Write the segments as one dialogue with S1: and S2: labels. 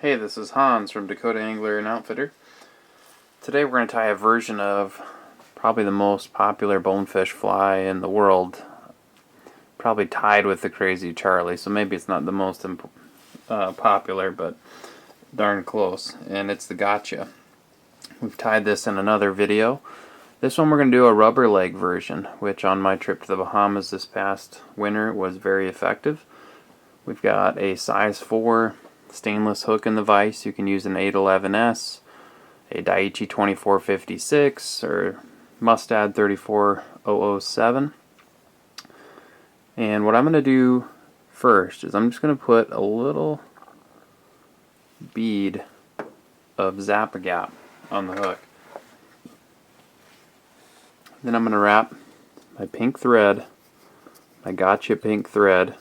S1: Hey, this is Hans from Dakota Angler Outfitter. Today we're going to tie a version of probably the most popular bonefish fly in the world. Probably tied with the Crazy Charlie, so maybe it's not the most popular, but darn close. And it's the gotcha. We've tied this in another video. This one we're going to do a rubber leg version, which on my trip to the Bahamas this past winter was very effective. We've got a size 4 stainless hook in the vise. You can use an 811S, a Daiichi 2456, or Mustad 34007. And what I'm going to do first is I'm just going to put a little bead of Zap-A-Gap on the hook. Then I'm going to wrap my pink thread, my gotcha pink thread,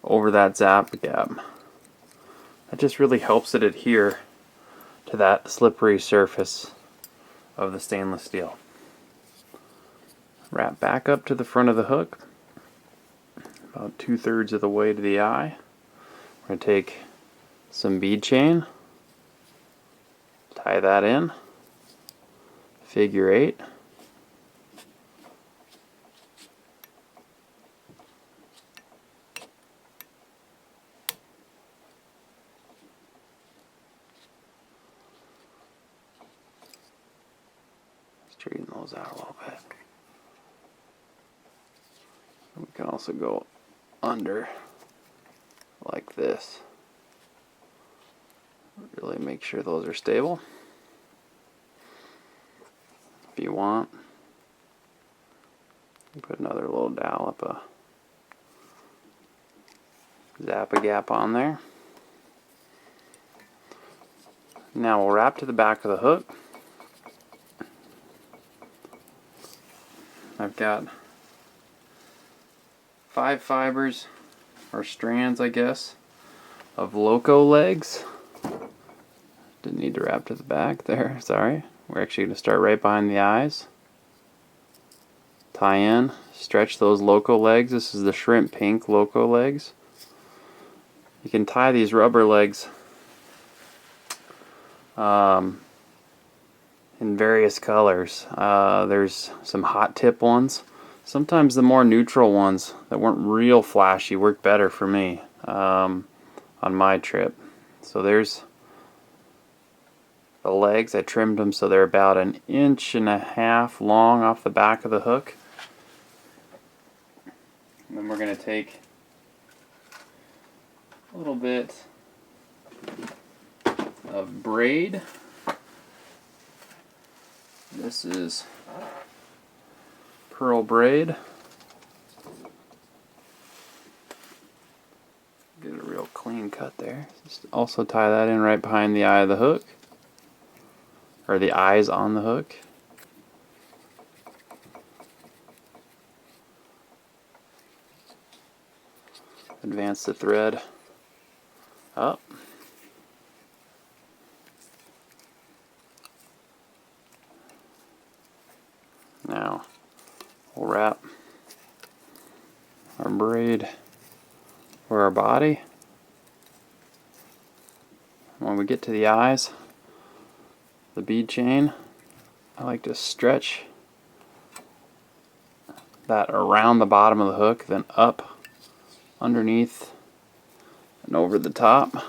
S1: over that Zap-A-Gap. That just really helps it adhere to that slippery surface of the stainless steel. Wrap back up to the front of the hook, about 2/3 of the way to the eye. We're going to take some bead chain, tie that in, figure 8. Straighten those out a little bit. We can also go under like this. Really make sure those are stable. If you want, you put another little dollop of Zap-A-Gap on there. Now we'll wrap to the back of the hook. I've got 5 fibers, or strands I guess, of loco legs. Didn't need to wrap to the back there, sorry. We're actually going to start right behind the eyes. Tie in, stretch those loco legs. This is the shrimp pink loco legs. You can tie these rubber legs in various colors. There's some hot tip ones. Sometimes the more neutral ones that weren't real flashy worked better for me on my trip. So there's the legs. I trimmed them so they're about 1.5 inches long off the back of the hook. And then we're going to take a little bit of braid. This is pearl braid. Get a real clean cut there. Just also tie that in right behind the eye of the hook, or the eyes on the hook. Advance the thread up. Now we'll wrap our braid for our body. When we get to the eyes, the bead chain, I like to stretch that around the bottom of the hook, then up underneath and over the top.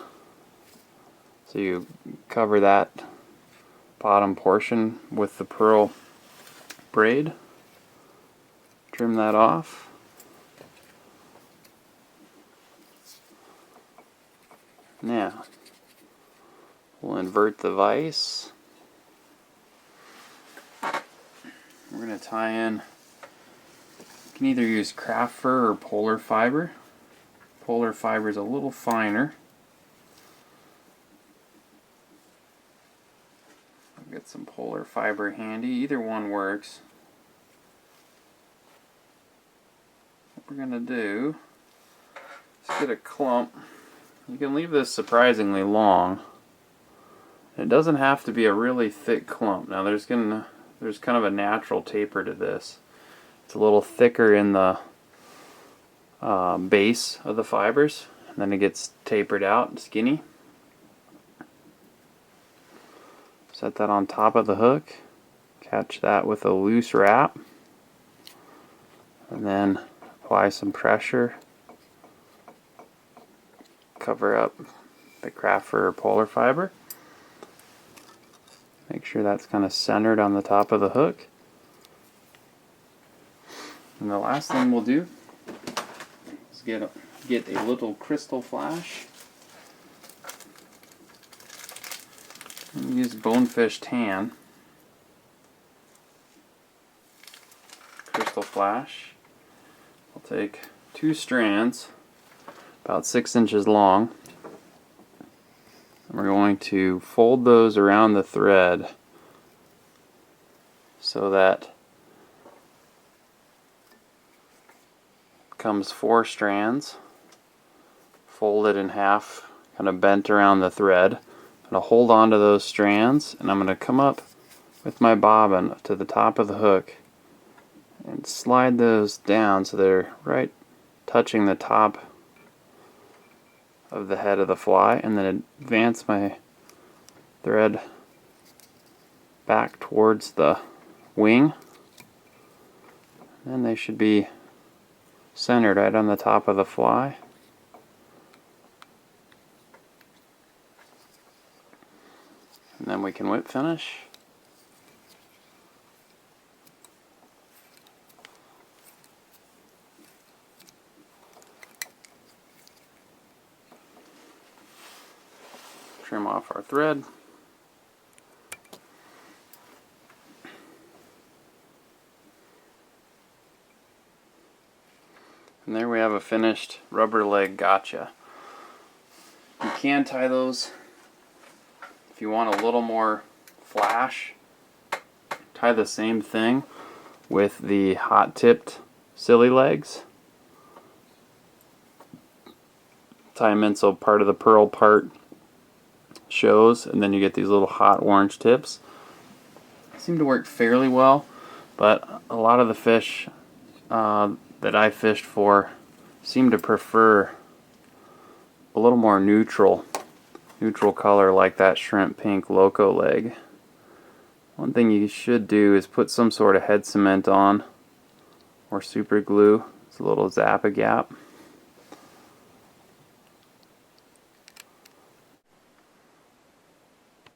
S1: So you cover that bottom portion with the pearl braid. Trim that off. Now we'll invert the vise. We're going to tie in, you can either use craft fur or polar fiber. Polar fiber is a little finer. I'll get some polar fiber handy. Either one works. What we're going to do is get a clump. You can leave this surprisingly long. It doesn't have to be a really thick clump. Now there's kind of a natural taper to this. It's a little thicker in the base of the fibers. then it gets tapered out and skinny. Set that on top of the hook, catch that with a loose wrap, and then apply some pressure, cover up the craft fur polar fiber. Make sure that's kind of centered on the top of the hook. And the last thing we'll do is get a little crystal flash. And use Bonefish tan crystal flash. I'll take 2 strands, about 6 inches long. And we're going to fold those around the thread so that comes 4 strands folded in half, kind of bent around the thread. I'm going to hold on to those strands, and I'm going to come up with my bobbin to the top of the hook and slide those down so they're right touching the top of the head of the fly, and then advance my thread back towards the wing. And they should be centered right on the top of the fly. And then we can whip finish. Trim off our thread. And there we have a finished rubber leg gotcha. You can tie those if you want a little more flash. Tie the same thing with the hot tipped silly legs. Tie them in so part of the pearl part shows, and then you get these little hot orange tips. They seem to work fairly well, but a lot of the fish that I fished for seem to prefer a little more neutral color, like that shrimp pink loco leg. One thing you should do is put some sort of head cement on or super glue. It's a little Zap-A-Gap.